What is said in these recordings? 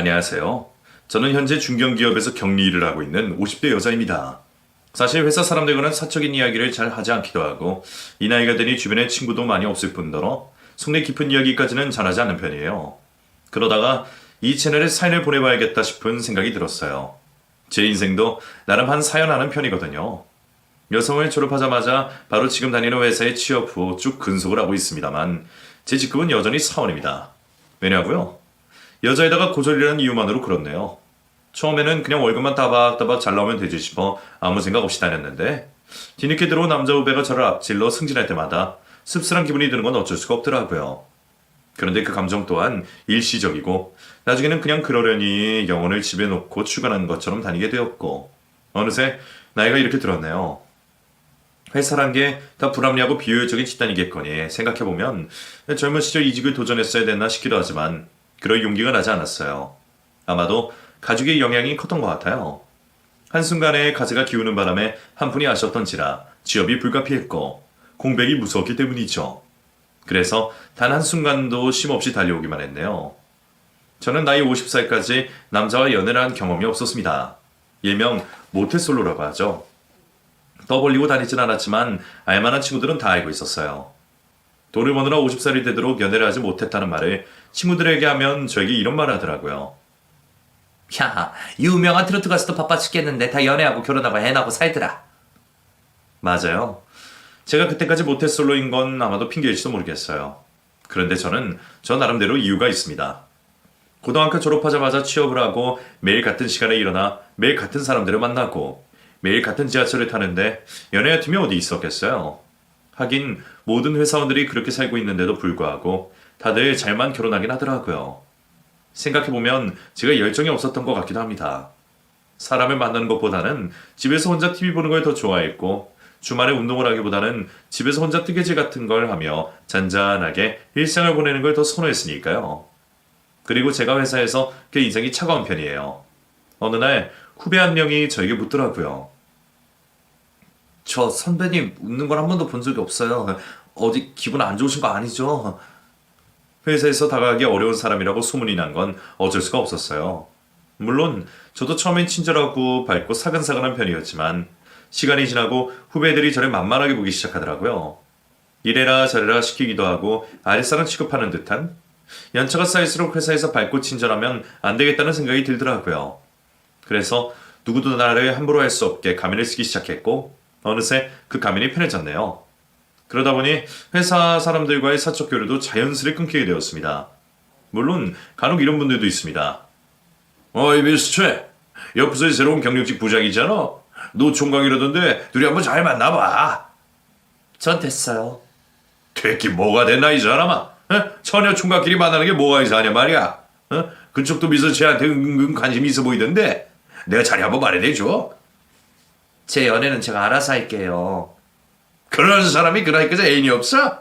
안녕하세요. 저는 현재 중견기업에서 격리 일을 하고 있는 50대 여자입니다. 사실 회사 사람들과는 사적인 이야기를 잘 하지 않기도 하고 이 나이가 되니 주변에 친구도 많이 없을 뿐더러 속내 깊은 이야기까지는 잘하지 않는 편이에요. 그러다가 이 채널에 사연을 보내봐야겠다 싶은 생각이 들었어요. 제 인생도 나름 한 사연하는 편이거든요. 여성을 졸업하자마자 바로 지금 다니는 회사에 취업 후 쭉 근속을 하고 있습니다만 제 직급은 여전히 사원입니다. 왜냐고요? 여자에다가 고졸이라는 이유만으로 그렇네요. 처음에는 그냥 월급만 따박따박 잘 나오면 되지 싶어 아무 생각 없이 다녔는데 뒤늦게 들어온 남자 후배가 저를 앞질러 승진할 때마다 씁쓸한 기분이 드는 건 어쩔 수가 없더라고요. 그런데 그 감정 또한 일시적이고 나중에는 그냥 그러려니 영혼을 집에 놓고 출근하는 것처럼 다니게 되었고 어느새 나이가 이렇게 들었네요. 회사란 게 다 불합리하고 비효율적인 집단이겠거니 생각해보면 젊은 시절 이직을 도전했어야 됐나 싶기도 하지만 그럴 용기가 나지 않았어요. 아마도 가족의 영향이 컸던 것 같아요. 한순간에 가세가 기우는 바람에 한 푼이 아쉬웠던지라 취업이 불가피했고 공백이 무서웠기 때문이죠. 그래서 단 한순간도 쉼없이 달려오기만 했네요. 저는 나이 50살까지 남자와 연애를 한 경험이 없었습니다. 일명 모태솔로라고 하죠. 떠벌리고 다니진 않았지만 알만한 친구들은 다 알고 있었어요. 돈을 버느라 50살이 되도록 연애를 하지 못했다는 말을 친구들에게 하면 저에게 이런 말을 하더라고요. 야, 유명한 트로트 가수도 바빠 죽겠는데 다 연애하고 결혼하고 애 낳고 살더라. 맞아요. 제가 그때까지 모태솔로인 건 아마도 핑계일지도 모르겠어요. 그런데 저는 저 나름대로 이유가 있습니다. 고등학교 졸업하자마자 취업을 하고 매일 같은 시간에 일어나 매일 같은 사람들을 만나고 매일 같은 지하철을 타는데 연애 같은 게 어디 있었겠어요. 하긴 모든 회사원들이 그렇게 살고 있는데도 불구하고 다들 잘만 결혼하긴 하더라고요. 생각해보면 제가 열정이 없었던 것 같기도 합니다. 사람을 만나는 것보다는 집에서 혼자 TV 보는 걸 더 좋아했고 주말에 운동을 하기보다는 집에서 혼자 뜨개질 같은 걸 하며 잔잔하게 일상을 보내는 걸 더 선호했으니까요. 그리고 제가 회사에서 꽤 인상이 차가운 편이에요. 어느 날 후배 한 명이 저에게 묻더라고요. 저 선배님 웃는 걸 한 번도 본 적이 없어요. 어디 기분 안 좋으신 거 아니죠? 회사에서 다가가기 어려운 사람이라고 소문이 난 건 어쩔 수가 없었어요. 물론 저도 처음엔 친절하고 밝고 사근사근한 편이었지만 시간이 지나고 후배들이 저를 만만하게 보기 시작하더라고요. 이래라 저래라 시키기도 하고 아랫사람 취급하는 듯한 연차가 쌓일수록 회사에서 밝고 친절하면 안 되겠다는 생각이 들더라고요. 그래서 누구도 나를 함부로 할 수 없게 가면을 쓰기 시작했고 어느새 그 가면이 편해졌네요. 그러다 보니 회사 사람들과의 사적 교류도 자연스레 끊기게 되었습니다. 물론 간혹 이런 분들도 있습니다. 어이 미스터 최, 옆 부서의 새로운 경력직 부장이잖아. 너 총각이라던데 둘이 한번 잘 만나봐. 전 됐어요. 됐기 뭐가 됐나 이 사람아. 어? 처녀 총각끼리 만나는 게 뭐가 이상하냐 말이야. 어? 그쪽도 미서 쟤한테 은근 관심이 있어 보이던데 내가 자리 한번 마련해줘. 제 연애는 제가 알아서 할게요. 그런 사람이 그나이까지 애인이 없어?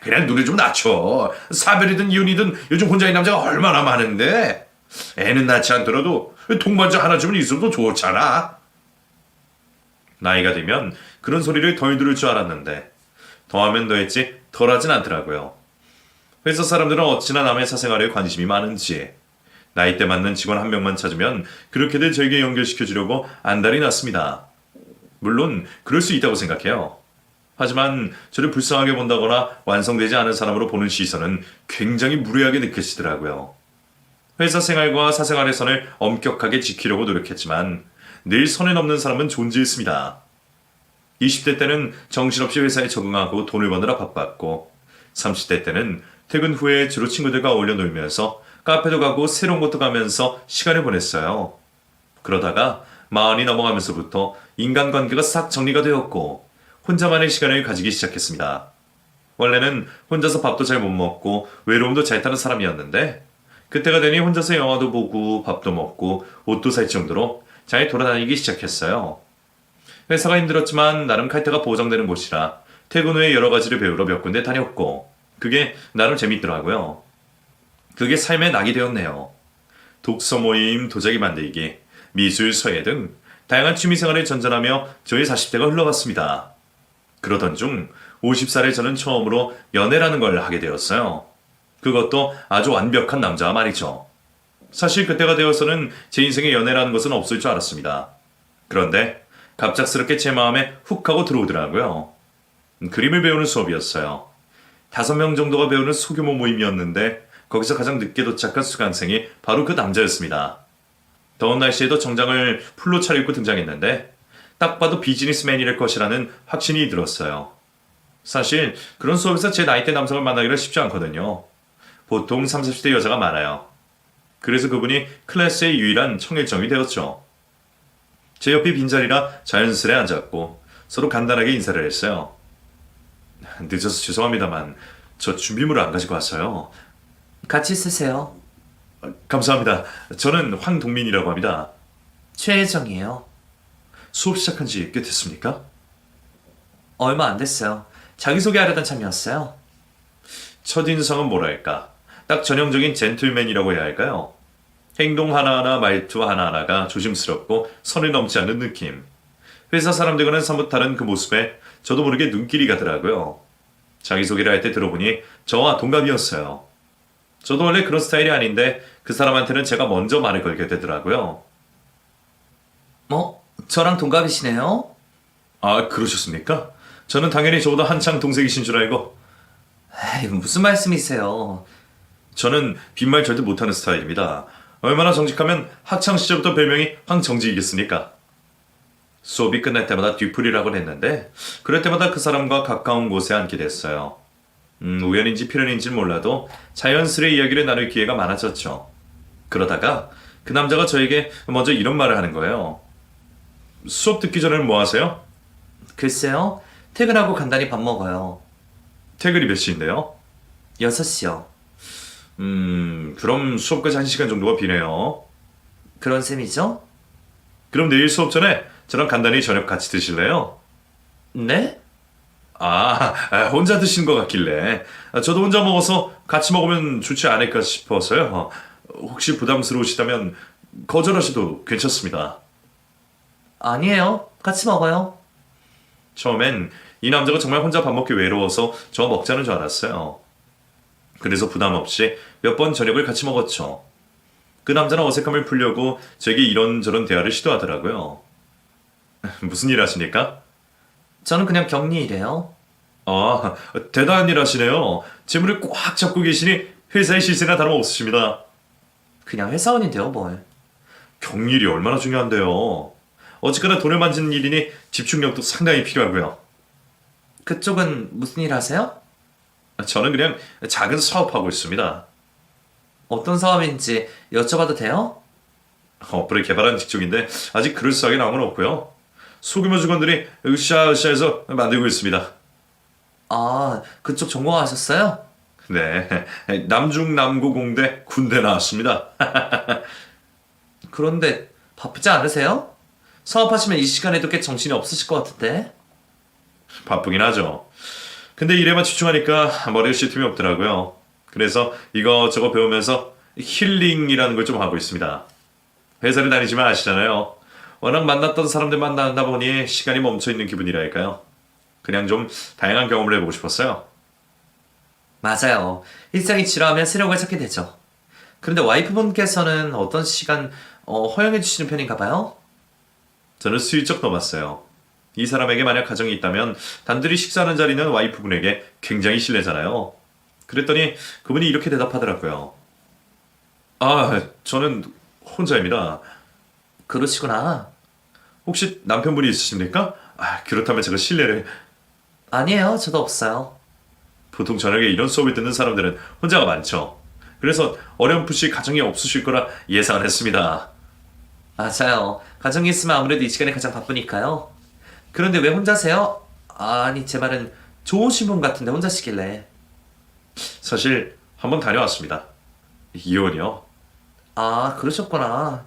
그냥 눈을 좀 낮춰. 사별이든 이혼이든 요즘 혼자인 남자가 얼마나 많은데. 애는 낳지 않더라도 동반자 하나쯤은 있어도 좋잖아. 나이가 들면 그런 소리를 덜 들을 줄 알았는데 더하면 더했지 덜하진 않더라고요. 회사 사람들은 어찌나 남의 사생활에 관심이 많은지 나이대 맞는 직원 한 명만 찾으면 그렇게들 저에게 연결시켜주려고 안달이 났습니다. 물론 그럴 수 있다고 생각해요. 하지만 저를 불쌍하게 본다거나 완성되지 않은 사람으로 보는 시선은 굉장히 무례하게 느껴지더라고요. 회사 생활과 사생활의 선을 엄격하게 지키려고 노력했지만 늘 선을 넘는 사람은 존재했습니다. 20대 때는 정신없이 회사에 적응하고 돈을 버느라 바빴고 30대 때는 퇴근 후에 주로 친구들과 어울려 놀면서 카페도 가고 새로운 곳도 가면서 시간을 보냈어요. 그러다가 40이 넘어가면서부터 인간관계가 싹 정리가 되었고 혼자만의 시간을 가지기 시작했습니다. 원래는 혼자서 밥도 잘 못 먹고 외로움도 잘 타는 사람이었는데 그때가 되니 혼자서 영화도 보고 밥도 먹고 옷도 살 정도로 잘 돌아다니기 시작했어요. 회사가 힘들었지만 나름 칼퇴가 보장되는 곳이라 퇴근 후에 여러 가지를 배우러 몇 군데 다녔고 그게 나름 재밌더라고요. 그게 삶의 낙이 되었네요. 독서 모임, 도자기 만들기, 미술, 서예 등 다양한 취미생활을 전전하며 저의 40대가 흘러갔습니다. 그러던 중 50살에 저는 처음으로 연애라는 걸 하게 되었어요. 그것도 아주 완벽한 남자와 말이죠. 사실 그때가 되어서는 제 인생에 연애라는 것은 없을 줄 알았습니다. 그런데 갑작스럽게 제 마음에 훅 하고 들어오더라고요. 그림을 배우는 수업이었어요. 5명 정도가 배우는 소규모 모임이었는데 거기서 가장 늦게 도착한 수강생이 바로 그 남자였습니다. 더운 날씨에도 정장을 풀로 차려입고 등장했는데 딱 봐도 비즈니스맨일 것이라는 확신이 들었어요. 사실 그런 수업에서 제 나이대 남성을 만나기가 쉽지 않거든요. 보통 30, 40대 여자가 많아요. 그래서 그분이 클래스의 유일한 청일점이 되었죠. 제 옆이 빈자리라 자연스레 앉았고 서로 간단하게 인사를 했어요. 늦어서 죄송합니다만 저 준비물을 안 가지고 왔어요. 같이 쓰세요. 감사합니다. 저는 황동민이라고 합니다. 최혜정이에요. 수업 시작한 지 꽤 됐습니까? 얼마 안 됐어요. 자기소개하려던 참이었어요. 첫인상은 뭐랄까 딱 전형적인 젠틀맨이라고 해야 할까요? 행동 하나하나 말투 하나하나가 조심스럽고 선을 넘지 않는 느낌. 회사 사람들과는 사뭇 다른 그 모습에 저도 모르게 눈길이 가더라고요. 자기소개를 할 때 들어보니 저와 동갑이었어요. 저도 원래 그런 스타일이 아닌데 그 사람한테는 제가 먼저 말을 걸게 되더라고요. 저랑 동갑이시네요? 아, 그러셨습니까? 저는 당연히 저보다 한창 동생이신 줄 알고. 에이, 무슨 말씀이세요? 저는 빈말 절대 못하는 스타일입니다. 얼마나 정직하면 학창 시절부터 별명이 황정직이겠습니까? 수업이 끝날 때마다 뒤풀이라고 했는데 그럴 때마다 그 사람과 가까운 곳에 앉게 됐어요. 우연인지 필연인지는 몰라도 자연스레 이야기를 나눌 기회가 많아졌죠. 그러다가 그 남자가 저에게 먼저 이런 말을 하는 거예요. 수업 듣기 전에는 뭐 하세요? 글쎄요. 퇴근하고 간단히 밥 먹어요. 퇴근이 몇 시인데요? 6시요. 그럼 수업까지 1시간 정도가 비네요. 그런 셈이죠? 그럼 내일 수업 전에 저랑 간단히 저녁 같이 드실래요? 네? 혼자 드시는 것 같길래 저도 혼자 먹어서 같이 먹으면 좋지 않을까 싶어서요. 혹시 부담스러우시다면 거절하셔도 괜찮습니다. 아니에요. 같이 먹어요. 처음엔 이 남자가 정말 혼자 밥 먹기 외로워서 저 먹자는 줄 알았어요. 그래서 부담 없이 몇 번 저녁을 같이 먹었죠. 그 남자는 어색함을 풀려고 제게 이런저런 대화를 시도하더라고요. 무슨 일 하십니까? 저는 그냥 격리이래요. 아, 대단한 일 하시네요. 재물을 꽉 잡고 계시니 회사의 실세나 다름없으십니다. 그냥 회사원인데요, 뭘. 격리일이 얼마나 중요한데요. 어쨌거나 돈을 만지는 일이니 집중력도 상당히 필요하고요. 그쪽은 무슨 일 하세요? 저는 그냥 작은 사업하고 있습니다. 어떤 사업인지 여쭤봐도 돼요? 어플을 개발한 직종인데 아직 그럴싸하게 나온 건 없고요. 소규모 직원들이 으쌰으쌰해서 만들고 있습니다. 아, 그쪽 전공하셨어요? 네, 남중남고공대 군대 나왔습니다. 그런데 바쁘지 않으세요? 사업하시면 이 시간에도 꽤 정신이 없으실 것 같은데. 바쁘긴 하죠. 근데 일에만 집중하니까 머리가 쉴 틈이 없더라고요. 그래서 이거저거 배우면서 힐링이라는 걸 좀 하고 있습니다. 회사를 다니지만 아시잖아요. 워낙 만났던 사람들 만나다 보니 시간이 멈춰있는 기분이랄까요. 그냥 좀 다양한 경험을 해보고 싶었어요. 맞아요. 일상이 지루하면 새로운 찾게 되죠. 그런데 와이프분께서는 어떤 시간 허용해 주시는 편인가 봐요? 저는 슬쩍 넘었어요. 이 사람에게 만약 가정이 있다면 단둘이 식사하는 자리는 와이프분에게 굉장히 실례잖아요. 그랬더니 그분이 이렇게 대답하더라고요. 저는 혼자입니다. 그러시구나. 혹시 남편분이 있으십니까? 그렇다면 제가 실례를... 아니에요. 저도 없어요. 보통 저녁에 이런 수업을 듣는 사람들은 혼자가 많죠. 그래서 어렴풋이 가정이 없으실 거라 예상을 했습니다. 맞아요. 가정이 있으면 아무래도 이 시간에 가장 바쁘니까요. 그런데 왜 혼자세요? 아니, 제 말은 좋으신 분 같은데 혼자시길래. 사실 한번 다녀왔습니다. 이혼이요. 아, 그러셨구나.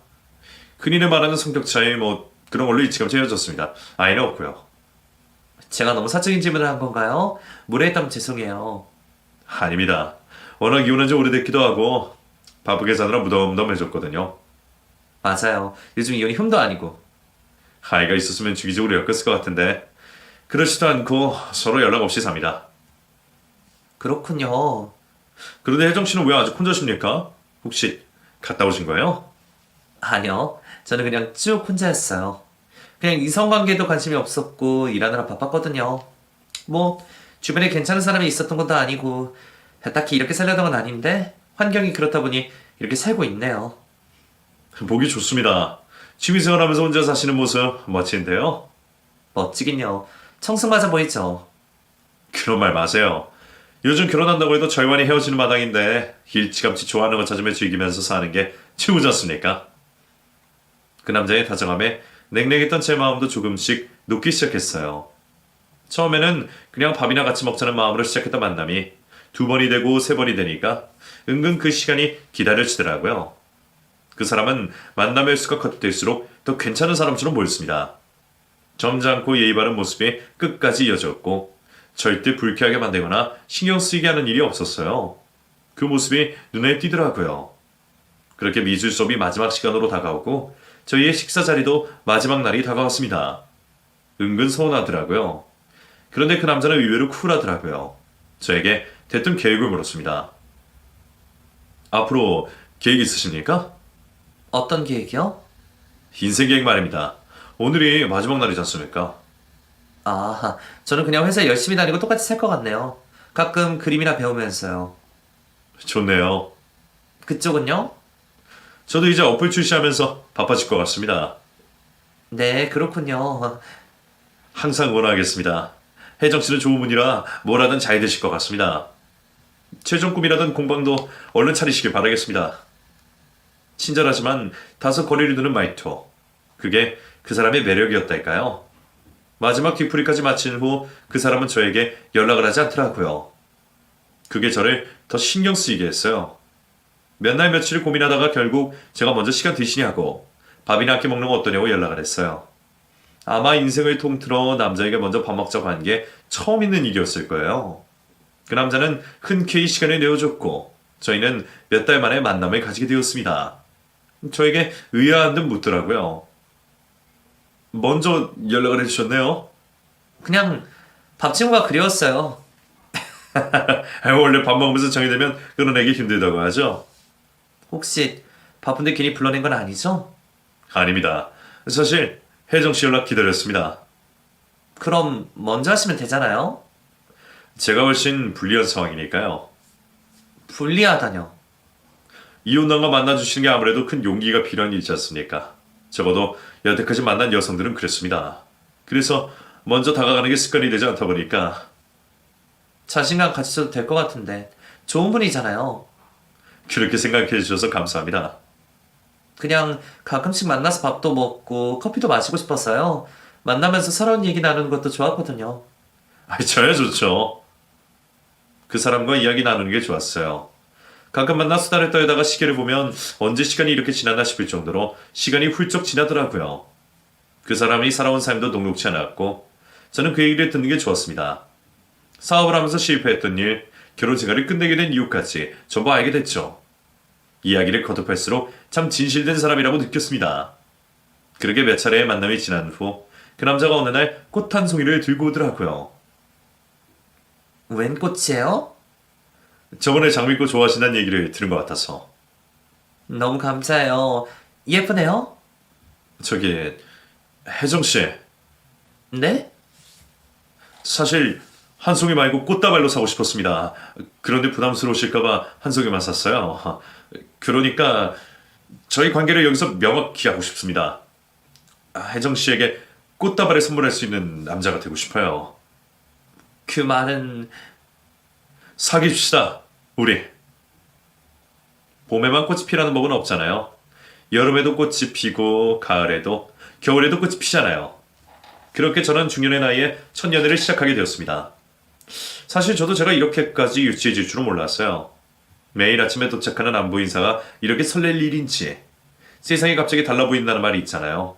흔히들 말하는 성격 차이 그런 걸로 일찌감치 헤어졌습니다. 아이는 없고요. 제가 너무 사적인 질문을 한 건가요? 무례했다면 죄송해요. 아닙니다. 워낙 이혼한 지 오래됐기도 하고 바쁘게 사느라 무덤덤해졌거든요. 맞아요. 요즘 이혼이 흠도 아니고. 아이가 있었으면 주기적으로 엮였을 것 같은데 그렇지도 않고 서로 연락 없이 삽니다. 그렇군요. 그런데 혜정 씨는 왜 아직 혼자십니까? 혹시 갔다 오신 거예요? 아니요. 저는 그냥 쭉 혼자였어요. 그냥 이성관계에도 관심이 없었고 일하느라 바빴거든요. 뭐 주변에 괜찮은 사람이 있었던 것도 아니고 딱히 이렇게 살려던 건 아닌데 환경이 그렇다 보니 이렇게 살고 있네요. 보기 좋습니다. 취미생활하면서 혼자 사시는 모습 멋진데요? 멋지긴요. 청승맞아 보이죠? 그런 말 마세요. 요즘 결혼한다고 해도 절반이 헤어지는 마당인데 일찌감치 좋아하는 거 찾으며 즐기면서 사는 게 최고지 않습니까? 그 남자의 다정함에 냉랭했던 제 마음도 조금씩 녹기 시작했어요. 처음에는 그냥 밥이나 같이 먹자는 마음으로 시작했던 만남이 2번이 되고 3번이 되니까 은근 그 시간이 기다려지더라고요. 그 사람은 만남의 수가 커질수록 더 괜찮은 사람처럼 보였습니다. 점잖고 예의 바른 모습이 끝까지 이어졌고 절대 불쾌하게 만들거나 신경 쓰이게 하는 일이 없었어요. 그 모습이 눈에 띄더라고요. 그렇게 미술 수업이 마지막 시간으로 다가오고 저희의 식사 자리도 마지막 날이 다가왔습니다. 은근 서운하더라고요. 그런데 그 남자는 의외로 쿨하더라고요. 저에게 대뜸 계획을 물었습니다. 앞으로 계획 있으십니까? 어떤 계획이요? 인생 계획 말입니다. 오늘이 마지막 날이지 않습니까? 아, 저는 그냥 회사에 열심히 다니고 똑같이 살 것 같네요. 가끔 그림이나 배우면서요. 좋네요. 그쪽은요? 저도 이제 어플 출시하면서 바빠질 것 같습니다. 네, 그렇군요. 항상 응원하겠습니다. 혜정 씨는 좋은 분이라 뭐라든 잘 되실 것 같습니다. 최종 꿈이라던 공방도 얼른 차리시길 바라겠습니다. 친절하지만 다소 거리를 두는 말투. 그게 그 사람의 매력이었달까요? 마지막 뒤풀이까지 마친 후 그 사람은 저에게 연락을 하지 않더라고요. 그게 저를 더 신경 쓰이게 했어요. 몇 날 며칠을 고민하다가 결국 제가 먼저 시간 되시냐고 밥이나 함께 먹는 거 어떠냐고 연락을 했어요. 아마 인생을 통틀어 남자에게 먼저 밥 먹자고 한 게 처음 있는 일이었을 거예요. 그 남자는 흔쾌히 시간을 내어줬고 저희는 몇 달 만에 만남을 가지게 되었습니다. 저에게 의아한 듯 묻더라고요. 먼저 연락을 해주셨네요. 그냥 밥 친구가 그리웠어요. 원래 밥 먹으면서 정이 되면 끊어내기 힘들다고 하죠? 혹시 바쁜데 괜히 불러낸 건 아니죠? 아닙니다. 사실 혜정 씨 연락 기다렸습니다. 그럼 먼저 하시면 되잖아요. 제가 훨씬 불리한 상황이니까요. 불리하다뇨. 이혼남과 만나주시는 게 아무래도 큰 용기가 필요한 일이지 않습니까? 적어도 여태까지 만난 여성들은 그랬습니다. 그래서 먼저 다가가는 게 습관이 되지 않다 보니까 자신감 가지셔도 될 것 같은데 좋은 분이잖아요. 그렇게 생각해 주셔서 감사합니다. 그냥 가끔씩 만나서 밥도 먹고 커피도 마시고 싶었어요. 만나면서 서러운 얘기 나누는 것도 좋았거든요. 저야 좋죠. 그 사람과 이야기 나누는 게 좋았어요. 가끔 만나 수다를 떨다가 시계를 보면 언제 시간이 이렇게 지났나 싶을 정도로 시간이 훌쩍 지나더라고요. 그 사람이 살아온 삶도 녹록지 않았고 저는 그 얘기를 듣는 게 좋았습니다. 사업을 하면서 실패했던 일, 결혼 생활을 끝내게 된 이유까지 전부 알게 됐죠. 이야기를 거듭할수록 참 진실된 사람이라고 느꼈습니다. 그렇게 몇 차례의 만남이 지난 후 그 남자가 어느 날 꽃 한 송이를 들고 오더라고요. 웬 꽃이에요? 저번에 장미꽃 좋아하신다는 얘기를 들은 것 같아서. 너무 감사해요. 예쁘네요? 저기 혜정 씨, 네? 사실 한 송이 말고 꽃다발로 사고 싶었습니다. 그런데 부담스러우실까봐 한 송이만 샀어요. 그러니까 저희 관계를 여기서 명확히 하고 싶습니다. 혜정 씨에게 꽃다발을 선물할 수 있는 남자가 되고 싶어요. 그 말은 사귀시다, 우리. 봄에만 꽃이 피라는 법은 없잖아요. 여름에도 꽃이 피고 가을에도 겨울에도 꽃이 피잖아요. 그렇게 저는 중년의 나이에 첫 연애를 시작하게 되었습니다. 사실 저도 제가 이렇게까지 유치해질 줄은 몰랐어요. 매일 아침에 도착하는 안부 인사가 이렇게 설렐 일인지 세상이 갑자기 달라 보인다는 말이 있잖아요.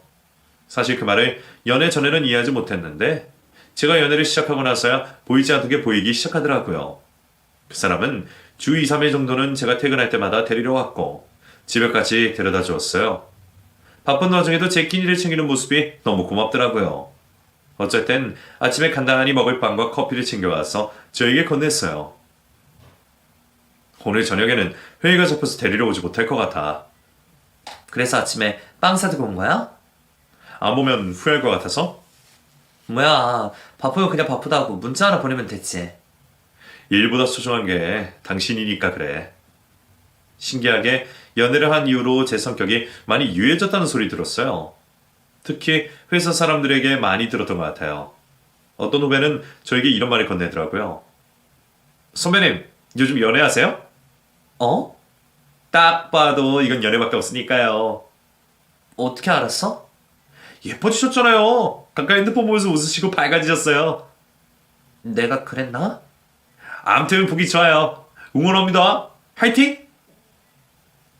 사실 그 말을 연애 전에는 이해하지 못했는데 제가 연애를 시작하고 나서야 보이지 않던 게 보이기 시작하더라고요. 그 사람은 주 2, 3일 정도는 제가 퇴근할 때마다 데리러 왔고 집에까지 데려다 주었어요. 바쁜 와중에도 제 끼니를 챙기는 모습이 너무 고맙더라고요. 어쩔 땐 아침에 간단히 먹을 빵과 커피를 챙겨와서 저에게 건넸어요. 오늘 저녁에는 회의가 잡혀서 데리러 오지 못할 것 같아. 그래서 아침에 빵 사두고 온 거야? 안 보면 후회할 것 같아서? 뭐야, 바쁘면 그냥 바쁘다고 문자 하나 보내면 됐지. 일보다 소중한 게 당신이니까 그래. 신기하게 연애를 한 이후로 제 성격이 많이 유해졌다는 소리 들었어요. 특히 회사 사람들에게 많이 들었던 것 같아요. 어떤 후배는 저에게 이런 말을 건네더라고요. 선배님, 요즘 연애하세요? 어? 딱 봐도 이건 연애밖에 없으니까요. 어떻게 알았어? 예뻐지셨잖아요. 가까이 핸드폰 보면서 웃으시고 밝아지셨어요. 내가 그랬나? 암튼 보기 좋아요. 응원합니다. 화이팅!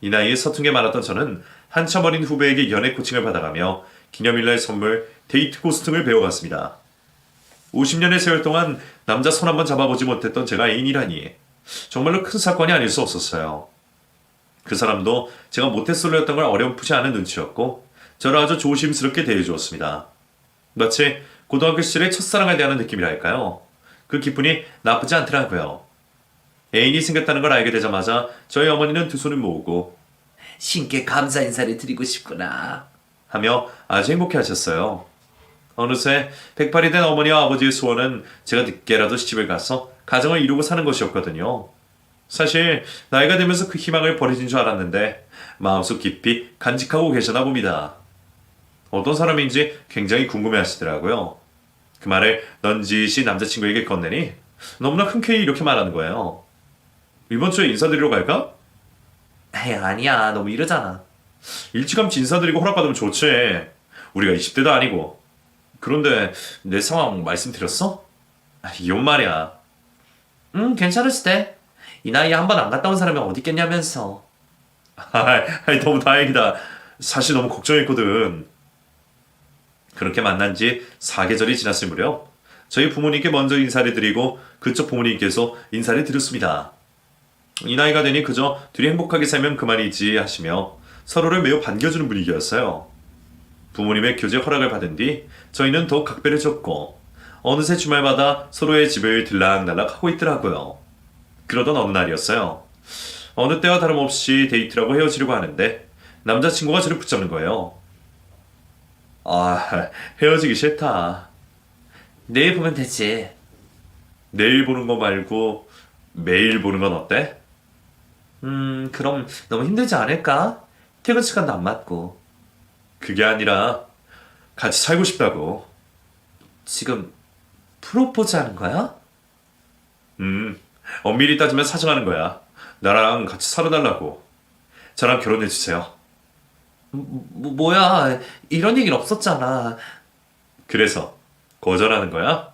이 나이에 서툰 게 많았던 저는 한참 어린 후배에게 연애 코칭을 받아가며 기념일날 선물, 데이트 코스 등을 배워갔습니다. 50년의 세월 동안 남자 손 한번 잡아보지 못했던 제가 애인이라니 정말로 큰 사건이 아닐 수 없었어요. 그 사람도 제가 모태솔로였던 걸 어렴풋이 아는 눈치였고 저를 아주 조심스럽게 대해주었습니다. 마치 고등학교 시절의 첫사랑을 대하는 느낌이랄까요. 그 기분이 나쁘지 않더라고요. 애인이 생겼다는 걸 알게 되자마자 저희 어머니는 두 손을 모으고 신께 감사 인사를 드리고 싶구나. 하며 아주 행복해 하셨어요. 어느새 108이 된 어머니와 아버지의 소원은 제가 늦게라도 시집을 가서 가정을 이루고 사는 것이었거든요. 사실 나이가 들면서 그 희망을 버려진 줄 알았는데 마음속 깊이 간직하고 계시나 봅니다. 어떤 사람인지 굉장히 궁금해 하시더라고요. 그 말을 넌지시 남자친구에게 건네니 너무나 흔쾌히 이렇게 말하는 거예요. 이번 주에 인사드리러 갈까? 에이, 아니야. 너무 이러잖아. 일찌감치 인사드리고 허락받으면 좋지. 우리가 20대도 아니고. 그런데 내 상황 말씀드렸어? 이혼 말이야. 괜찮을 때. 이 나이에 한 번 안 갔다 온 사람이 어디 있겠냐면서. 너무 다행이다. 사실 너무 걱정했거든. 그렇게 만난 지 4계절이 지났을 무렵 저희 부모님께 먼저 인사를 드리고 그쪽 부모님께서 인사를 드렸습니다. 이 나이가 되니 그저 둘이 행복하게 살면 그만이지 하시며 서로를 매우 반겨주는 분위기였어요. 부모님의 교제 허락을 받은 뒤 저희는 더욱 각별해졌고 어느새 주말마다 서로의 집을 들락날락 하고 있더라고요. 그러던 어느 날이었어요. 어느 때와 다름없이 데이트라고 헤어지려고 하는데 남자친구가 저를 붙잡는 거예요. 헤어지기 싫다. 내일 보면 되지. 내일 보는 거 말고 매일 보는 건 어때? 그럼 너무 힘들지 않을까? 퇴근 시간도 안 맞고. 그게 아니라 같이 살고 싶다고. 지금 프로포즈 하는 거야? 엄밀히 따지면 사정하는 거야. 나랑 같이 살아달라고. 저랑 결혼해주세요. 뭐야. 이런 얘기는 없었잖아. 그래서 거절하는 거야?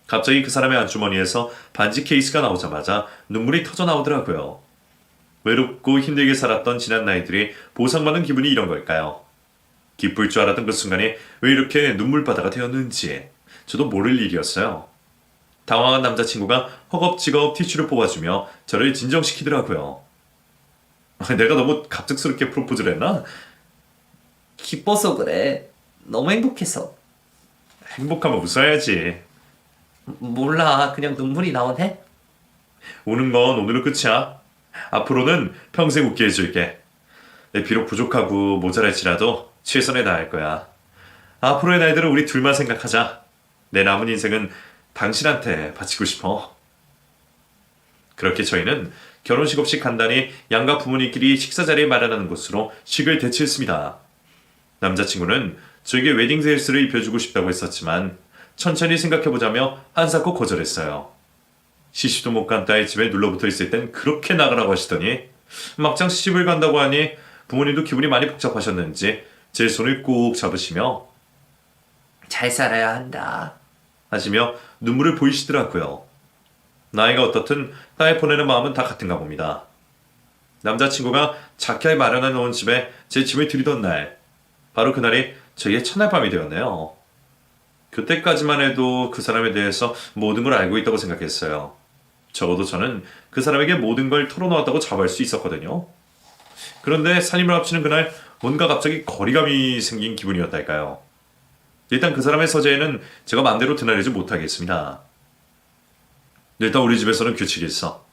갑자기 그 사람의 안주머니에서 반지 케이스가 나오자마자 눈물이 터져 나오더라고요. 외롭고 힘들게 살았던 지난 나이들이 보상받는 기분이 이런 걸까요? 기쁠 줄 알았던 그 순간에 왜 이렇게 눈물바다가 되었는지 저도 모를 일이었어요. 당황한 남자친구가 허겁지겁 티슈를 뽑아주며 저를 진정시키더라고요. 내가 너무 갑작스럽게 프로포즈를 했나? 기뻐서 그래. 너무 행복해서. 행복하면 웃어야지. 몰라. 그냥 눈물이 나오네. 우는 건 오늘로 끝이야. 앞으로는 평생 웃게 해줄게. 비록 부족하고 모자랄지라도 최선을 다할 거야. 앞으로의 날들은 우리 둘만 생각하자. 내 남은 인생은 당신한테 바치고 싶어. 그렇게 저희는 결혼식 없이 간단히 양가 부모님끼리 식사 자리를 마련하는 곳으로 식을 대치했습니다. 남자친구는 저에게 웨딩 드레스를 입혀주고 싶다고 했었지만 천천히 생각해보자며 한사코 거절했어요. 시집도 못 간 딸 집에 눌러붙어 있을 땐 그렇게 나가라고 하시더니 막상 시집을 간다고 하니 부모님도 기분이 많이 복잡하셨는지 제 손을 꾹 잡으시며 잘 살아야 한다. 하시며 눈물을 보이시더라고요. 나이가 어떻든 딸 보내는 마음은 다 같은가 봅니다. 남자친구가 자켓 마련해 놓은 집에 제 짐을 들이던 날, 바로 그날이 저희의 첫날 밤이 되었네요. 그때까지만 해도 그 사람에 대해서 모든 걸 알고 있다고 생각했어요. 적어도 저는 그 사람에게 모든 걸 털어놓았다고 자부할 수 있었거든요. 그런데 살림을 합치는 그날 뭔가 갑자기 거리감이 생긴 기분이었달까요. 일단 그 사람의 서재에는 제가 마음대로 드나들지 못하겠습니다. 일단 우리 집에서는 규칙이 있어.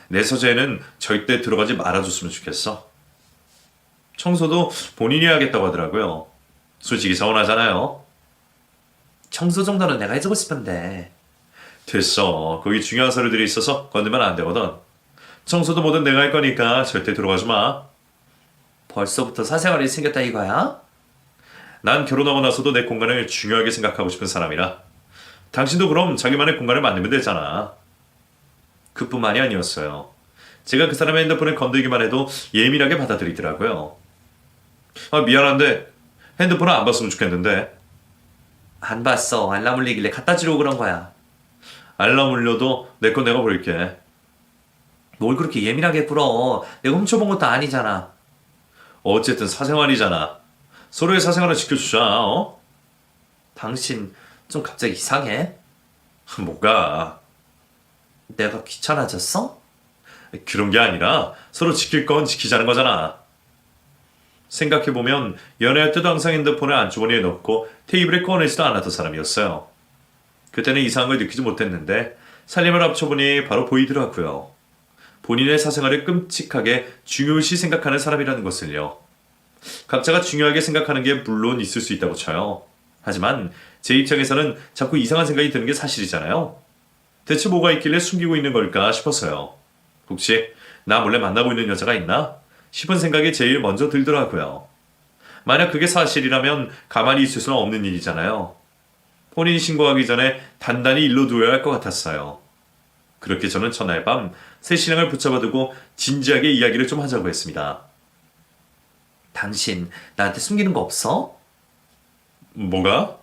내 서재에는 절대 들어가지 말아줬으면 좋겠어. 청소도 본인이 해야겠다고 하더라고요. 솔직히 서운하잖아요. 청소 정도는 내가 해주고 싶은데. 됐어. 거기 중요한 서류들이 있어서 건들면 안 되거든. 청소도 뭐든 내가 할 거니까 절대 들어가지 마. 벌써부터 사생활이 생겼다 이거야? 난 결혼하고 나서도 내 공간을 중요하게 생각하고 싶은 사람이라. 당신도 그럼 자기만의 공간을 만들면 되잖아. 그뿐만이 아니었어요. 제가 그 사람의 핸드폰을 건들기만 해도 예민하게 받아들이더라고요. 아, 미안한데 핸드폰을 안 봤으면 좋겠는데. 안 봤어. 알람 울리길래 갖다 주려고 그런 거야. 알람 울려도 내 건 내가 볼게. 뭘 그렇게 예민하게 굴어. 내가 훔쳐본 것도 아니잖아. 어쨌든 사생활이잖아. 서로의 사생활을 지켜주자. 어? 당신 좀 갑자기 이상해? 뭐가? 내가 귀찮아졌어? 그런 게 아니라 서로 지킬 건 지키자는 거잖아. 생각해보면 연애할 때도 항상 핸드폰을 안주머니에 넣고 테이블에 꺼내지도 않았던 사람이었어요. 그때는 이상한 걸 느끼지 못했는데 살림을 합쳐보니 바로 보이더라고요. 본인의 사생활을 끔찍하게 중요시 생각하는 사람이라는 것을요. 각자가 중요하게 생각하는 게 물론 있을 수 있다고 쳐요. 하지만 제 입장에서는 자꾸 이상한 생각이 드는 게 사실이잖아요. 대체 뭐가 있길래 숨기고 있는 걸까 싶어서요. 혹시 나 몰래 만나고 있는 여자가 있나 싶은 생각이 제일 먼저 들더라고요. 만약 그게 사실이라면 가만히 있을 수는 없는 일이잖아요. 혼인 신고하기 전에 단단히 일러두어야 할 것 같았어요. 그렇게 저는 전날 밤 새 신랑을 붙잡아두고 진지하게 이야기를 좀 하자고 했습니다. 당신 나한테 숨기는 거 없어? 뭐가?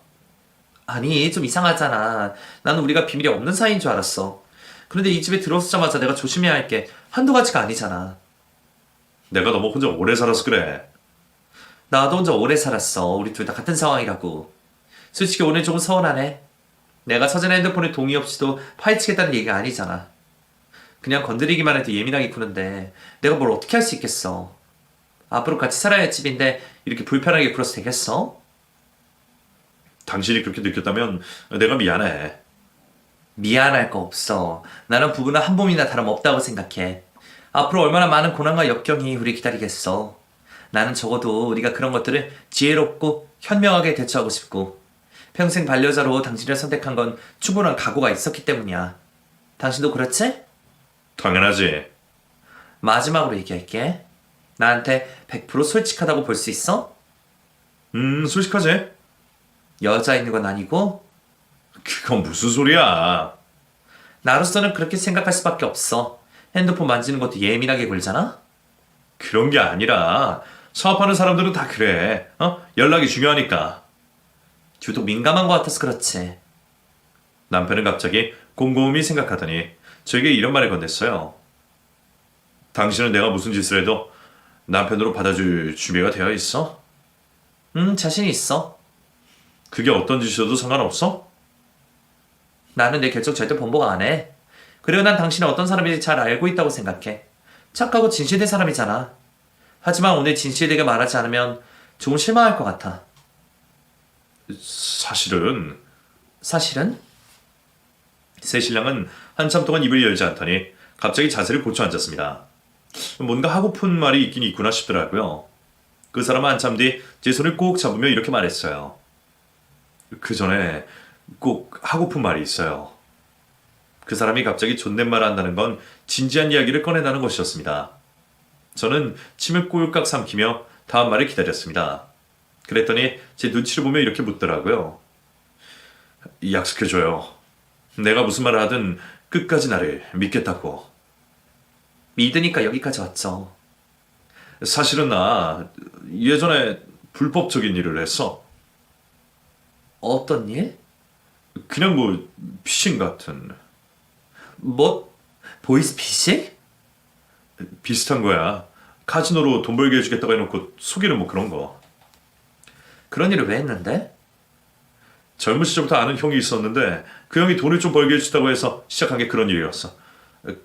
아니 좀 이상하잖아. 나는 우리가 비밀이 없는 사이인 줄 알았어. 그런데 이 집에 들어서자마자 내가 조심해야 할 게 한두 가지가 아니잖아. 내가 너무 혼자 오래 살아서 그래. 나도 혼자 오래 살았어. 우리 둘 다 같은 상황이라고. 솔직히 오늘 조금 서운하네. 내가 서진의 핸드폰에 동의 없이도 파헤치겠다는 얘기가 아니잖아. 그냥 건드리기만 해도 예민하게 구는데 내가 뭘 어떻게 할 수 있겠어. 앞으로 같이 살아야 할 집인데 이렇게 불편하게 굴어서 되겠어? 당신이 그렇게 느꼈다면 내가 미안해. 미안할 거 없어. 나는 부부는 한 몸이나 다름없다고 생각해. 앞으로 얼마나 많은 고난과 역경이 우리 기다리겠어. 나는 적어도 우리가 그런 것들을 지혜롭고 현명하게 대처하고 싶고 평생 반려자로 당신을 선택한 건 충분한 각오가 있었기 때문이야. 당신도 그렇지? 당연하지. 마지막으로 얘기할게. 나한테 100% 솔직하다고 볼 수 있어? 솔직하지? 여자 있는 건 아니고 그건 무슨 소리야. 나로서는 그렇게 생각할 수밖에 없어. 핸드폰 만지는 것도 예민하게 굴잖아? 그런 게 아니라 사업하는 사람들은 다 그래. 연락이 중요하니까. 유독 민감한 것 같아서 그렇지. 남편은 갑자기 곰곰이 생각하더니 저에게 이런 말을 건넸어요. 당신은 내가 무슨 짓을 해도 남편으로 받아줄 준비가 되어 있어? 자신이 있어. 그게 어떤 짓이어도 상관없어? 나는 내 결정 절대 번복 안 해. 그리고 난 당신이 어떤 사람인지 잘 알고 있다고 생각해. 착하고 진실된 사람이잖아. 하지만 오늘 진실되게 말하지 않으면 조금 실망할 것 같아. 사실은 사실은? 새 신랑은 한참 동안 입을 열지 않더니 갑자기 자세를 고쳐 앉았습니다. 뭔가 하고픈 말이 있긴 있구나 싶더라고요. 그 사람은 한참 뒤 제 손을 꼭 잡으며 이렇게 말했어요. 그 전에 꼭 하고픈 말이 있어요. 그 사람이 갑자기 존댓말을 한다는 건 진지한 이야기를 꺼내다는 것이었습니다. 저는 침을 꼴깍 삼키며 다음 말을 기다렸습니다. 그랬더니 제 눈치를 보며 이렇게 묻더라고요. 약속해줘요. 내가 무슨 말을 하든 끝까지 나를 믿겠다고. 믿으니까 여기까지 왔죠. 사실은 나 예전에 불법적인 일을 했어. 어떤 일? 그냥 뭐 피싱 같은. 뭐? 보이스피싱? 비슷한 거야. 카지노로 돈 벌게 해주겠다고 해놓고 속이는 뭐 그런 거. 그런 일을 왜 했는데? 젊은 시절부터 아는 형이 있었는데 그 형이 돈을 좀 벌게 해주다고 해서 시작한 게 그런 일이었어.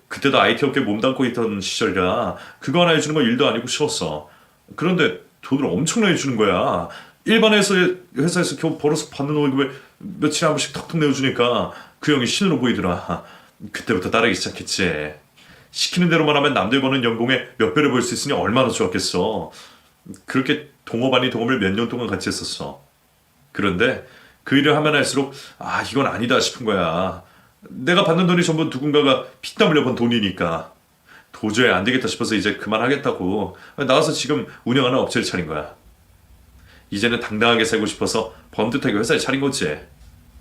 그때도 IT 업계에 몸담고 있던 시절이라 그거 하나 해주는 건 일도 아니고 쉬웠어. 그런데 돈을 엄청나게 주는 거야. 일반 회사에서 겨우 벌어서 받는 월급을 며칠에 한 번씩 턱턱 내어주니까 그 형이 신으로 보이더라. 그때부터 따르기 시작했지. 시키는 대로만 하면 남들 버는 연봉에 몇 배를 벌 수 있으니 얼마나 좋았겠어. 그렇게 동업 아닌 동업을 몇 년 동안 같이 했었어. 그런데 그 일을 하면 할수록 이건 아니다 싶은 거야. 내가 받는 돈이 전부 누군가가 피땀 흘려 번 돈이니까 도저히 안 되겠다 싶어서 이제 그만하겠다고 나와서 지금 운영하는 업체를 차린 거야. 이제는 당당하게 살고 싶어서 번듯하게 회사를 차린 거지.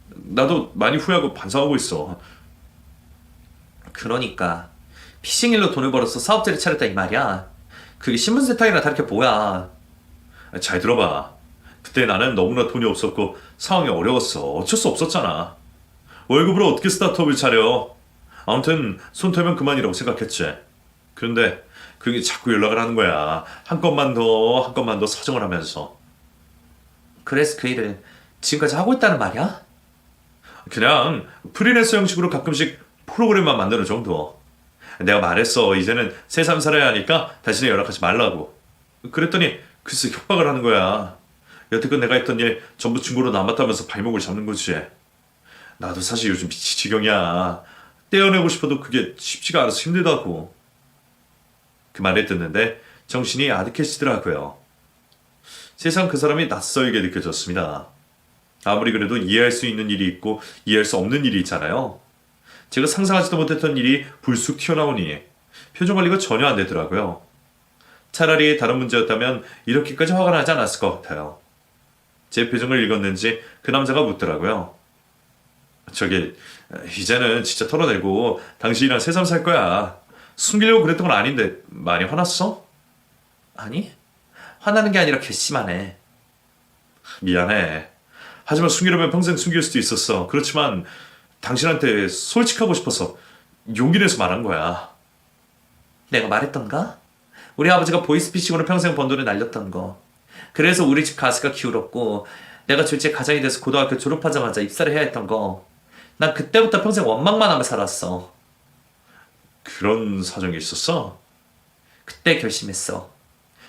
나도 많이 후회하고 반성하고 있어. 그러니까 피싱 일로 돈을 벌어서 사업체를 차렸다 이 말이야. 그게 신분 세탁이랑 다를 게 뭐야. 잘 들어봐. 그때 나는 너무나 돈이 없었고 상황이 어려웠어. 어쩔 수 없었잖아. 월급으로 어떻게 스타트업을 차려. 아무튼 손 털면 그만이라고 생각했지. 그런데 그게 자꾸 연락을 하는 거야. 한 건만 더, 한 건만 더 사정을 하면서. 그래서 그 일을 지금까지 하고 있다는 말이야? 그냥 프리랜서 형식으로 가끔씩 프로그램만 만드는 정도. 내가 말했어. 이제는 새삼 살아야 하니까 다시는 연락하지 말라고. 그랬더니 글쎄 협박을 하는 거야. 여태껏 내가 했던 일 전부 중고로 남았다면서 발목을 잡는 거지. 나도 사실 요즘 미치 지경이야. 떼어내고 싶어도 그게 쉽지가 않아서 힘들다고. 그 말을 듣는데 정신이 아득해지더라고요. 세상 그 사람이 낯설게 느껴졌습니다. 아무리 그래도 이해할 수 있는 일이 있고 이해할 수 없는 일이 있잖아요. 제가 상상하지도 못했던 일이 불쑥 튀어나오니 표정 관리가 전혀 안 되더라고요. 차라리 다른 문제였다면 이렇게까지 화가 나지 않았을 것 같아요. 제 표정을 읽었는지 그 남자가 묻더라고요. 저기 이제는 진짜 털어내고 당신이랑 새삼 살 거야. 숨기려고 그랬던 건 아닌데 많이 화났어? 아니, 화나는 게 아니라 괘씸하네. 미안해. 하지만 숨기려면 평생 숨길 수도 있었어. 그렇지만 당신한테 솔직하고 싶어서 용기 내서 말한 거야. 내가 말했던가? 우리 아버지가 보이스피싱으로 평생 번 돈을 날렸던 거. 그래서 우리 집 가스가 기울었고 내가 둘째 가장이 돼서 고등학교 졸업하자마자 입사를 해야 했던 거. 난 그때부터 평생 원망만 하며 살았어. 그런 사정이 있었어? 그때 결심했어.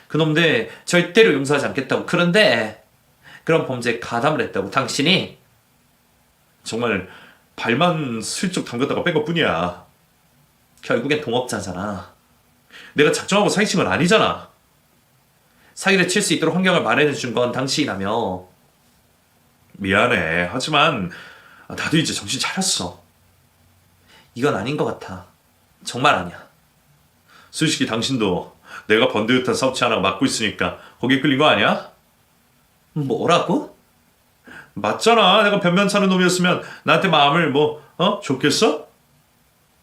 그놈들 절대로 용서하지 않겠다고. 그런데 그런 범죄에 가담을 했다고. 당신이 정말 발만 슬쩍 담갔다가 뺀 것뿐이야. 결국엔 동업자잖아. 내가 작정하고 사기친 건 아니잖아. 사기를 칠 수 있도록 환경을 마련해 준 건 당신이라며. 미안해. 하지만 나도 이제 정신 차렸어. 이건 아닌 것 같아. 정말 아니야. 솔직히 당신도 내가 번듯한 사업체 하나 맡고 있으니까 거기에 끌린 거 아니야? 뭐라고? 맞잖아. 내가 변변찮은 놈이었으면 나한테 마음을 줬겠어?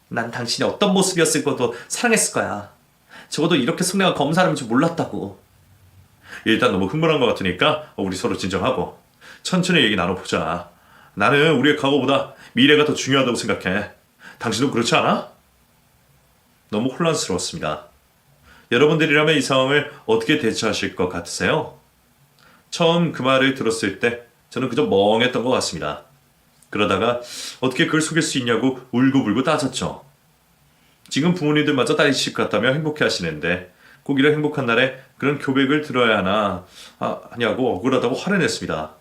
난 당신이 어떤 모습이었을 것도 사랑했을 거야. 적어도 이렇게 속내가 검은 사람인 줄 몰랐다고. 일단 너무 흥분한 것 같으니까 우리 서로 진정하고 천천히 얘기 나눠보자. 나는 우리의 과거보다 미래가 더 중요하다고 생각해. 당신도 그렇지 않아? 너무 혼란스러웠습니다. 여러분들이라면 이 상황을 어떻게 대처하실 것 같으세요? 처음 그 말을 들었을 때 저는 그저 멍했던 것 같습니다. 그러다가 어떻게 그걸 속일 수 있냐고 울고불고 따졌죠. 지금 부모님들마저 딸이실 것 같다며 행복해 하시는데 꼭 이런 행복한 날에 그런 교백을 들어야 하냐고 억울하다고 화를 냈습니다.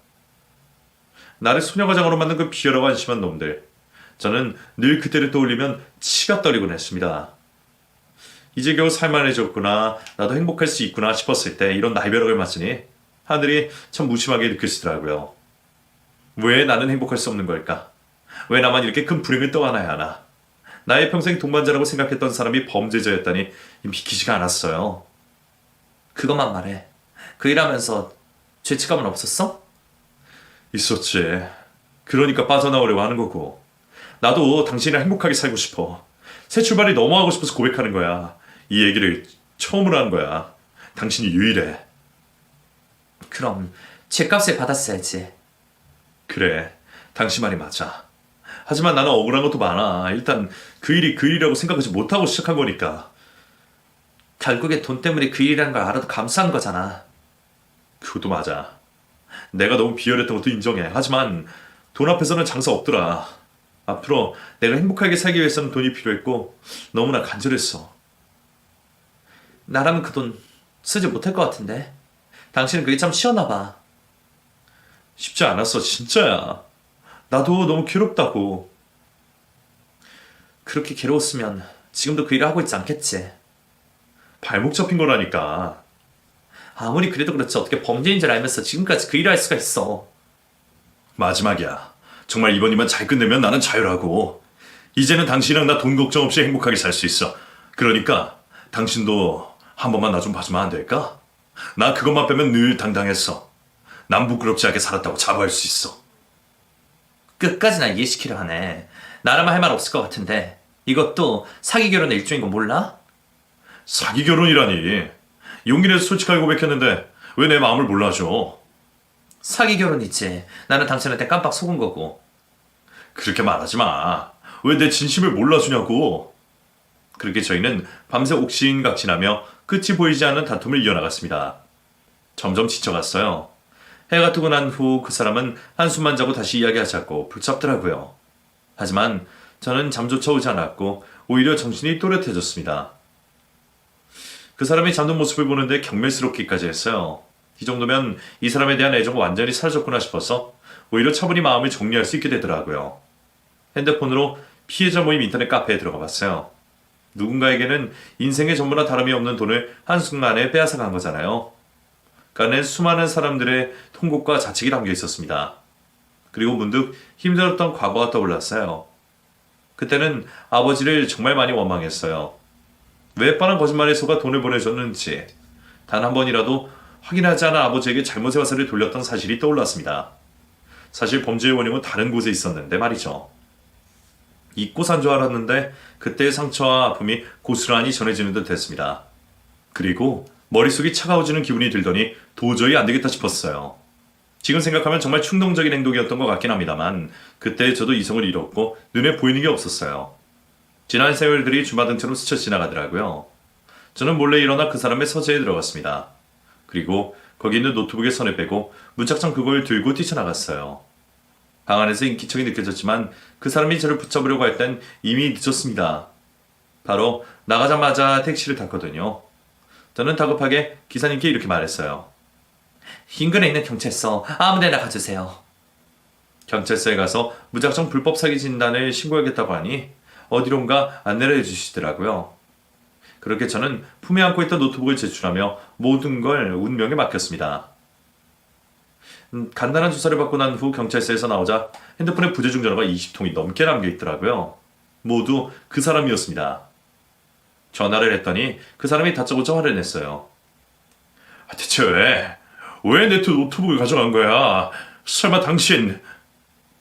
나를 소녀가장으로 만든 그 비열하고 안심한 놈들. 저는 늘 그때를 떠올리면 치가 떨리곤 했습니다. 이제 겨우 살만해졌구나, 나도 행복할 수 있구나 싶었을 때 이런 날벼락을 맞으니 하늘이 참 무심하게 느껴지더라고요. 왜 나는 행복할 수 없는 걸까? 왜 나만 이렇게 큰 불행을 떠안아야 하나? 나의 평생 동반자라고 생각했던 사람이 범죄자였다니 믿기지가 않았어요. 그것만 말해. 그 일하면서 죄책감은 없었어? 있었지. 그러니까 빠져나오려고 하는 거고. 나도 당신이랑 행복하게 살고 싶어. 새 출발이 너무 하고 싶어서 고백하는 거야. 이 얘기를 처음으로 하는 거야. 당신이 유일해. 그럼 죄값을 받았어야지. 그래, 당신 말이 맞아. 하지만 나는 억울한 것도 많아. 일단 그 일이 그 일이라고 생각하지 못하고 시작한 거니까. 결국엔 돈 때문에 그 일이라는 걸 알아도 감수한 거잖아. 그것도 맞아. 내가 너무 비열했던 것도 인정해. 하지만 돈 앞에서는 장사 없더라. 앞으로 내가 행복하게 살기 위해서는 돈이 필요했고 너무나 간절했어. 나라면 그 돈 쓰지 못할 것 같은데. 당신은 그게 참 쉬웠나 봐. 쉽지 않았어, 진짜야. 나도 너무 괴롭다고. 그렇게 괴로웠으면 지금도 그 일을 하고 있지 않겠지. 발목 잡힌 거라니까. 아무리 그래도 그렇지 어떻게 범죄인 줄 알면서 지금까지 그 일을 할 수가 있어. 마지막이야. 정말 이번이만 잘 끝내면 나는 자유라고. 이제는 당신이랑 나 돈 걱정 없이 행복하게 살 수 있어. 그러니까 당신도 한 번만 나 좀 봐주면 안 될까? 나 그것만 빼면 늘 당당했어. 남 부끄럽지 않게 살았다고 자부할 수 있어. 끝까지 나 이해시키려 하네. 나라면 할 말 없을 것 같은데 이것도 사기 결혼의 일종인 거 몰라? 사기 결혼이라니. 용기 내서 솔직하게 고백했는데 왜 내 마음을 몰라줘? 사기 결혼이지. 나는 당신한테 깜빡 속은 거고. 그렇게 말하지 마. 왜 내 진심을 몰라주냐고. 그렇게 저희는 밤새 옥신각신하며 끝이 보이지 않는 다툼을 이어나갔습니다. 점점 지쳐갔어요. 해가 뜨고 난 후 그 사람은 한숨만 자고 다시 이야기하자고 붙잡더라고요. 하지만 저는 잠조차 오지 않았고 오히려 정신이 또렷해졌습니다. 그 사람이 잠든 모습을 보는데 경멸스럽기까지 했어요. 이 정도면 이 사람에 대한 애정이 완전히 사라졌구나 싶어서 오히려 차분히 마음을 정리할 수 있게 되더라고요. 핸드폰으로 피해자 모임 인터넷 카페에 들어가 봤어요. 누군가에게는 인생의 전부나 다름이 없는 돈을 한순간에 빼앗아 간 거잖아요. 그 안에 수많은 사람들의 통곡과 자책이 담겨 있었습니다. 그리고 문득 힘들었던 과거가 떠올랐어요. 그때는 아버지를 정말 많이 원망했어요. 왜 뻔한 거짓말에 속아 돈을 보내줬는지 단 한 번이라도 확인하지 않은 아버지에게 잘못의 화살을 돌렸던 사실이 떠올랐습니다. 사실 범죄의 원흉은 다른 곳에 있었는데 말이죠. 잊고 산 줄 알았는데 그때의 상처와 아픔이 고스란히 전해지는 듯 했습니다. 그리고 머릿속이 차가워지는 기분이 들더니 도저히 안 되겠다 싶었어요. 지금 생각하면 정말 충동적인 행동이었던 것 같긴 합니다만 그때 저도 이성을 잃었고 눈에 보이는 게 없었어요. 지난 세월들이 주마등처럼 스쳐 지나가더라고요. 저는 몰래 일어나 그 사람의 서재에 들어갔습니다. 그리고 거기 있는 노트북에 손을 빼고 무작정 그걸 들고 뛰쳐나갔어요. 방 안에서 인기척이 느껴졌지만 그 사람이 저를 붙잡으려고 할 땐 이미 늦었습니다. 바로 나가자마자 택시를 탔거든요. 저는 다급하게 기사님께 이렇게 말했어요. 인근에 있는 경찰서 아무데나 가주세요. 경찰서에 가서 무작정 불법 사기 진단을 신고하겠다고 하니 어디론가 안내를 해주시더라고요. 그렇게 저는 품에 안고 있던 노트북을 제출하며 모든 걸 운명에 맡겼습니다. 간단한 조사를 받고 난 후 경찰서에서 나오자 핸드폰에 부재중 전화가 20통이 넘게 남겨 있더라고요. 모두 그 사람이었습니다. 전화를 했더니 그 사람이 다짜고짜 화를 냈어요. 대체 왜 내 노트북을 가져간 거야? 설마 당신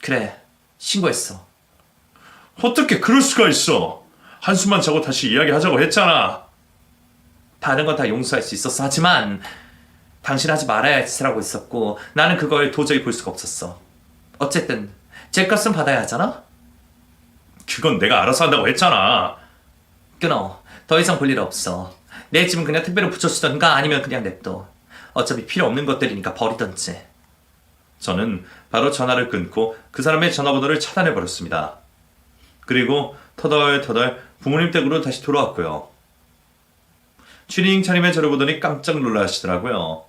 그래, 신고했어. 어떻게 그럴 수가 있어? 한숨만 자고 다시 이야기하자고 했잖아. 다른 건 다 용서할 수 있었어. 하지만 당신 하지 말아야 할 짓을 하고 있었고 나는 그걸 도저히 볼 수가 없었어. 어쨌든 제 값은 받아야 하잖아? 그건 내가 알아서 한다고 했잖아. 끊어. 더 이상 볼 일 없어. 내 집은 그냥 택배로 붙여주던가 아니면 그냥 냅둬. 어차피 필요 없는 것들이니까 버리던지. 저는 바로 전화를 끊고 그 사람의 전화번호를 차단해버렸습니다. 그리고 터덜터덜 부모님 댁으로 다시 돌아왔고요. 추리닝 차림에 저를 보더니 깜짝 놀라 하시더라고요.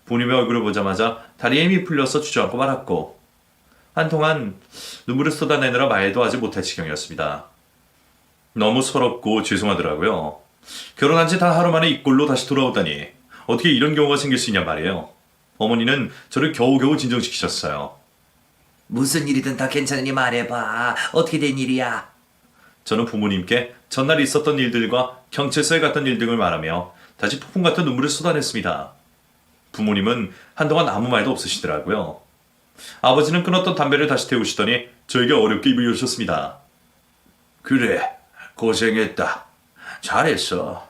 부모님의 얼굴을 보자마자 다리에 힘이 풀려서 주저앉고 말았고 한동안 눈물을 쏟아내느라 말도 하지 못할 지경이었습니다. 너무 서럽고 죄송하더라고요. 결혼한 지 단 하루 만에 이 꼴로 다시 돌아오다니 어떻게 이런 경우가 생길 수 있냔 말이에요. 어머니는 저를 겨우겨우 진정시키셨어요. 무슨 일이든 다 괜찮으니 말해봐. 어떻게 된 일이야? 저는 부모님께 전날 있었던 일들과 경찰서에 갔던 일 등을 말하며 다시 폭풍 같은 눈물을 쏟아냈습니다. 부모님은 한동안 아무 말도 없으시더라고요. 아버지는 끊었던 담배를 다시 태우시더니 저에게 어렵게 입을 열으셨습니다. 그래, 고생했다. 잘했어.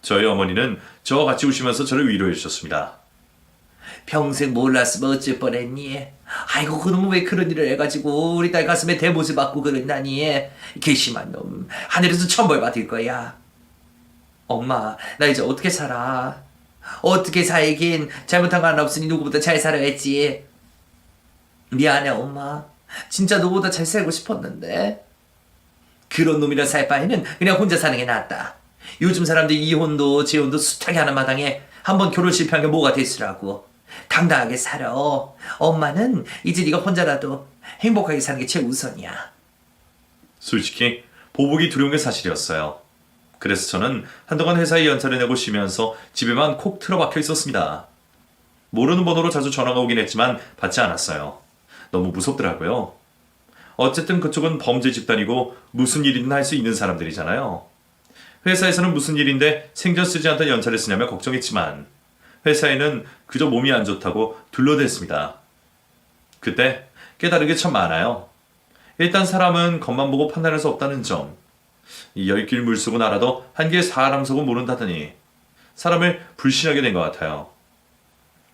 저희 어머니는 저와 같이 우시면서 저를 위로해 주셨습니다. 평생 몰랐으면 어쩔 뻔했니? 아이고 그놈은 왜 그런 일을 해가지고 우리 딸 가슴에 대못을 맞고 그랬나니? 괘씸한 놈. 하늘에서 천벌 받을 거야. 엄마, 나 이제 어떻게 살아? 어떻게 살긴 잘못한 거 하나 없으니 누구보다 잘 살아야지. 미안해 엄마. 진짜 너보다 잘 살고 싶었는데. 그런 놈이랑 살 바에는 그냥 혼자 사는 게 낫다. 요즘 사람들 이혼도 재혼도 숱하게 하는 마당에 한번 결혼 실패한 게 뭐가 됐으라고. 당당하게 살아. 엄마는 이제 네가 혼자라도 행복하게 사는 게 제일 우선이야. 솔직히 보복이 두려운 게 사실이었어요. 그래서 저는 한동안 회사에 연차를 내고 쉬면서 집에만 콕 틀어박혀 있었습니다. 모르는 번호로 자주 전화가 오긴 했지만 받지 않았어요. 너무 무섭더라고요. 어쨌든 그쪽은 범죄 집단이고 무슨 일이든 할 수 있는 사람들이잖아요. 회사에서는 무슨 일인데 생전 쓰지 않던 연차를 쓰냐며 걱정했지만 회사에는 그저 몸이 안 좋다고 둘러댔습니다. 그때 깨달은 게 참 많아요. 일단 사람은 겉만 보고 판단할 수 없다는 점. 이 열길 물속은 알아도 한길 사람 속은 모른다더니 사람을 불신하게 된 것 같아요.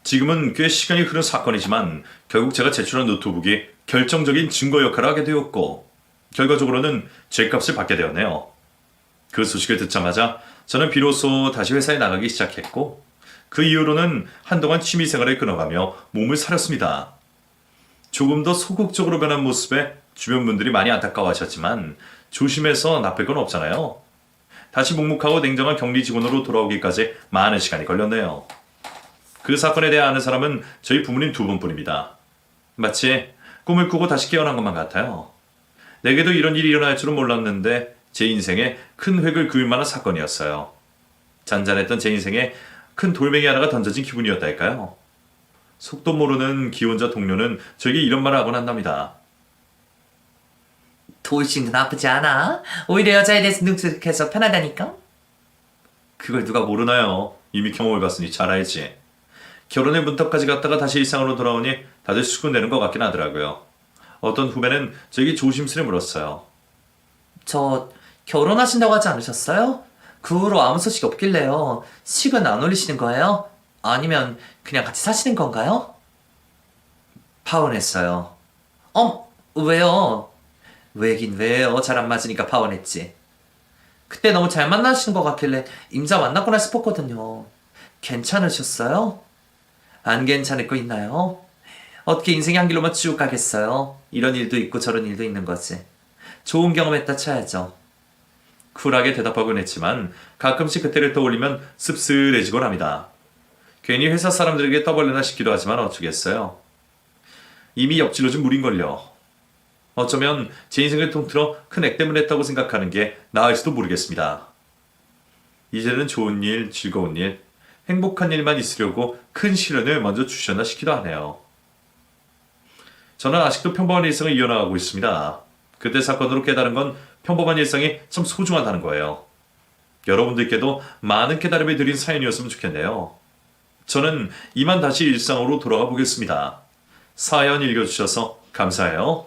지금은 꽤 시간이 흐른 사건이지만 결국 제가 제출한 노트북이 결정적인 증거 역할을 하게 되었고 결과적으로는 죗값을 받게 되었네요. 그 소식을 듣자마자 저는 비로소 다시 회사에 나가기 시작했고 그 이후로는 한동안 취미생활을 끊어가며 몸을 사렸습니다. 조금 더 소극적으로 변한 모습에 주변 분들이 많이 안타까워하셨지만 조심해서 나쁠 건 없잖아요. 다시 묵묵하고 냉정한 격리 직원으로 돌아오기까지 많은 시간이 걸렸네요. 그 사건에 대해 아는 사람은 저희 부모님 두 분뿐입니다. 마치 꿈을 꾸고 다시 깨어난 것만 같아요. 내게도 이런 일이 일어날 줄은 몰랐는데 제 인생에 큰 획을 그을 만한 사건이었어요. 잔잔했던 제 인생에 큰 돌멩이 하나가 던져진 기분이었달까요? 속도 모르는 기혼자 동료는 저에게 이런 말을 하곤 한답니다. 돌싱도 나쁘지 않아. 오히려 여자에 대해서 능숙해서 편하다니까. 그걸 누가 모르나요? 이미 경험을 봤으니 잘 알지. 결혼의 문턱까지 갔다가 다시 일상으로 돌아오니 다들 수군대는 것 같긴 하더라고요. 어떤 후배는 저에게 조심스레 물었어요. 저 결혼하신다고 하지 않으셨어요? 그 후로 아무 소식 없길래요. 식은 안 올리시는 거예요? 아니면 그냥 같이 사시는 건가요? 파혼했어요. 왜요? 왜긴 왜요? 잘 안 맞으니까 파혼했지. 그때 너무 잘 만나시는 것 같길래 임자 만났구나 싶었거든요. 괜찮으셨어요? 안 괜찮을 거 있나요? 어떻게 인생이 한 길로만 쭉 가겠어요? 이런 일도 있고 저런 일도 있는 거지. 좋은 경험했다 쳐야죠. 쿨하게 대답하곤 했지만 가끔씩 그때를 떠올리면 씁쓸해지곤 합니다. 괜히 회사 사람들에게 떠벌레나 싶기도 하지만 어쩌겠어요. 이미 옆질러진 물인걸요. 어쩌면 제 인생을 통틀어 큰 액땜을 했다고 생각하는 게 나을지도 모르겠습니다. 이제는 좋은 일, 즐거운 일, 행복한 일만 있으려고 큰 시련을 먼저 주셨나 싶기도 하네요. 저는 아직도 평범한 일상을 이어나가고 있습니다. 그때 사건으로 깨달은 건 평범한 일상이 참 소중하다는 거예요. 여러분들께도 많은 깨달음을 드린 사연이었으면 좋겠네요. 저는 이만 다시 일상으로 돌아가 보겠습니다. 사연 읽어주셔서 감사해요.